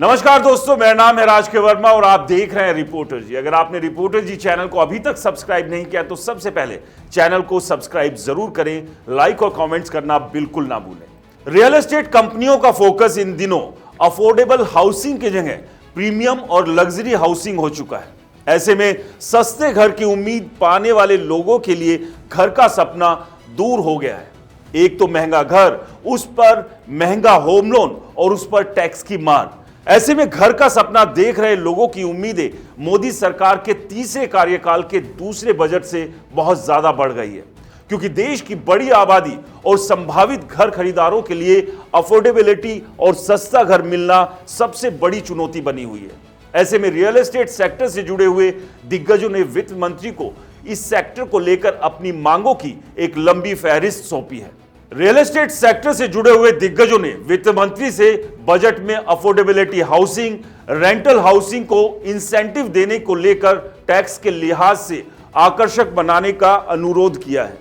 नमस्कार दोस्तों, मेरा नाम है राज के वर्मा और आप देख रहे हैं रिपोर्टर जी। अगर आपने रिपोर्टर जी चैनल को अभी तक सब्सक्राइब नहीं किया तो सबसे पहले चैनल को सब्सक्राइब जरूर करें, लाइक और कमेंट्स करना बिल्कुल ना भूलें। रियल एस्टेट कंपनियों का फोकस इन दिनों अफोर्डेबल हाउसिंग की जगह प्रीमियम और लग्जरी हाउसिंग हो चुका है। ऐसे में सस्ते घर की उम्मीद पाने वाले लोगों के लिए घर का सपना दूर हो गया है। एक तो महंगा घर, उस पर महंगा होम लोन और उस पर टैक्स की मार। ऐसे में घर का सपना देख रहे लोगों की उम्मीदें मोदी सरकार के तीसरे कार्यकाल के दूसरे बजट से बहुत ज्यादा बढ़ गई है, क्योंकि देश की बड़ी आबादी और संभावित घर खरीदारों के लिए अफोर्डेबिलिटी और सस्ता घर मिलना सबसे बड़ी चुनौती बनी हुई है। ऐसे में रियल एस्टेट सेक्टर से जुड़े हुए दिग्गजों ने वित्त मंत्री को इस सेक्टर को लेकर अपनी मांगों की एक लंबी फहरिस्त सौंपी है। रियल एस्टेट सेक्टर से जुड़े हुए दिग्गजों ने वित्त मंत्री से बजट में अफोर्डेबिलिटी हाउसिंग, रेंटल हाउसिंग को इंसेंटिव देने को लेकर टैक्स के लिहाज से आकर्षक बनाने का अनुरोध किया है।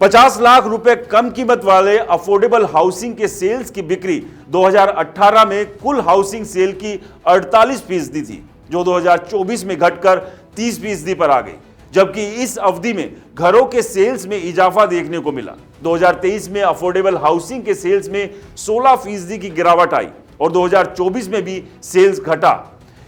50 लाख रुपए कम कीमत वाले अफोर्डेबल हाउसिंग के सेल्स की बिक्री 2018 में कुल हाउसिंग सेल की 48% थी, जो 2024 में घटकर 30% पर आ गई, जबकि इस अवधि में घरों के सेल्स में इजाफा देखने को मिला। 2023 में अफोर्डेबल हाउसिंग के सेल्स में 16% की गिरावट आई और 2024 में भी सेल्स घटा।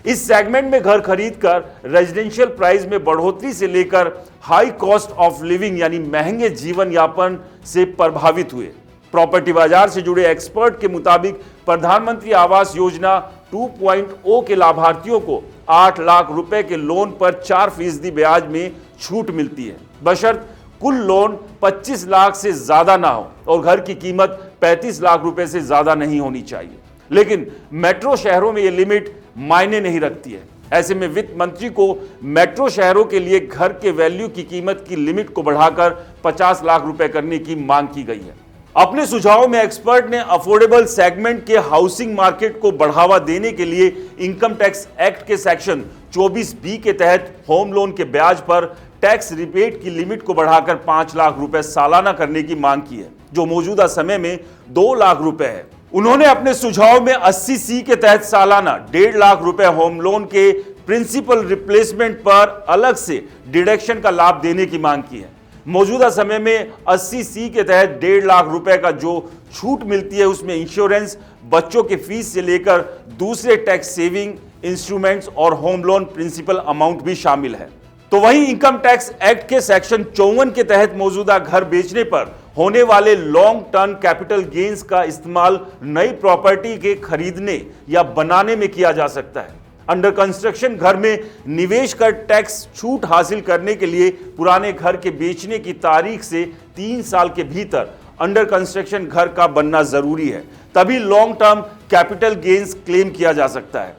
इस सेगमेंट में घर खरीदकर रेजिडेंशियल प्राइस में बढ़ोतरी से लेकर हाई कॉस्ट ऑफ लिविंग यानी महंगे जीवन यापन से प्रभावित हुए। प्रॉपर्टी बाजार से जुड़े एक्सपर्ट के मुताबिक प्रधानमंत्री आवास योजना 2.0 के लाभार्थियों को 8 लाख रुपए के लोन पर 4% ब्याज में छूट मिलती है, बशर्त कुल लोन 25 लाख से ज्यादा ना हो और घर की कीमत 35 लाख रुपए से ज्यादा नहीं होनी चाहिए। लेकिन मेट्रो शहरों में यह लिमिट मायने नहीं रखती है। ऐसे में वित्त मंत्री को मेट्रो शहरों के लिए घर के वैल्यू की कीमत की लिमिट को बढ़ाकर 50 लाख रुपए करने की मांग की गई है। अपने सुझाव में एक्सपर्ट ने अफोर्डेबल सेगमेंट के हाउसिंग मार्केट को बढ़ावा देने के लिए इनकम टैक्स एक्ट के सेक्शन 24B के तहत होम लोन के ब्याज पर टैक्स रिबेट की लिमिट को बढ़ाकर 5 लाख रुपए सालाना करने की मांग की है, जो मौजूदा समय में 2 लाख रुपए है। उन्होंने अपने सुझाव में 80C के तहत सालाना 1.5 लाख रुपए होम लोन के प्रिंसिपल रिप्लेसमेंट पर अलग से डिडक्शन का लाभ देने की मांग की है। मौजूदा समय में 80C के तहत 1.5 लाख रुपए का जो छूट मिलती है, उसमें इंश्योरेंस, बच्चों के फीस से लेकर दूसरे टैक्स सेविंग इंस्ट्रूमेंट्स और होम लोन प्रिंसिपल अमाउंट भी शामिल है। तो वहीं इनकम टैक्स एक्ट के सेक्शन 54 के तहत मौजूदा घर बेचने पर होने वाले लॉन्ग टर्म कैपिटल गेन्स का इस्तेमाल नई प्रॉपर्टी के खरीदने या बनाने में किया जा सकता है। अंडर कंस्ट्रक्शन घर में निवेश कर टैक्स छूट हासिल करने के लिए पुराने घर के बेचने की तारीख से 3 साल के भीतर अंडर कंस्ट्रक्शन घर का बनना जरूरी है, तभी long term capital gains claim किया जा सकता है।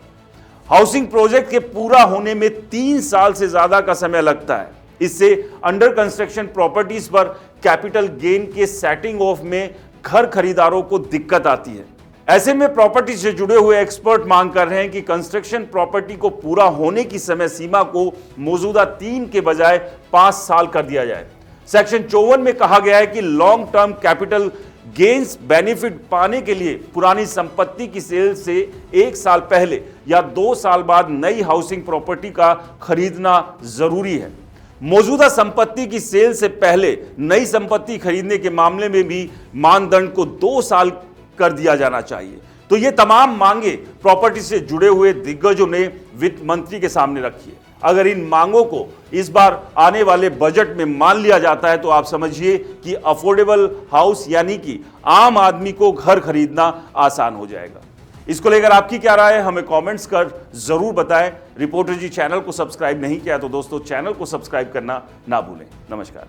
हाउसिंग प्रोजेक्ट के पूरा होने में 3 साल से ज्यादा का समय लगता है। इससे अंडर कंस्ट्रक्शन प्रॉपर्टीज पर कैपिटल गेन के सेटिंग ऑफ में घर खरीदारों को दिक्कत आती है। ऐसे में प्रॉपर्टी से जुड़े हुए एक्सपर्ट मांग कर रहे हैं कि कंस्ट्रक्शन प्रॉपर्टी को पूरा होने की समय सीमा को मौजूदा 3 के बजाय 5 साल कर दिया जाए। सेक्शन 54 में कहा गया है कि long term capital gains benefit पाने के लिए पुरानी संपत्ति की सेल से 1 साल पहले या 2 साल बाद नई हाउसिंग प्रॉपर्टी का खरीदना जरूरी है। मौजूदा संपत्ति की सेल से पहले नई संपत्ति खरीदने के मामले में भी मानदंड को 2 साल कर दिया जाना चाहिए। तो ये तमाम मांगे प्रॉपर्टी से जुड़े हुए दिग्गजों ने वित्त मंत्री के सामने रखी है। अगर इन मांगों को इस बार आने वाले बजट में मान लिया जाता है तो आप समझिए कि अफोर्डेबल हाउस यानी कि आम आदमी को घर खरीदना आसान हो जाएगा। इसको लेकर आपकी क्या राय है, हमें कमेंट्स कर जरूर बताएं। रिपोर्टर जी चैनल को सब्सक्राइब नहीं किया तो दोस्तों चैनल को सब्सक्राइब करना ना भूलें। नमस्कार।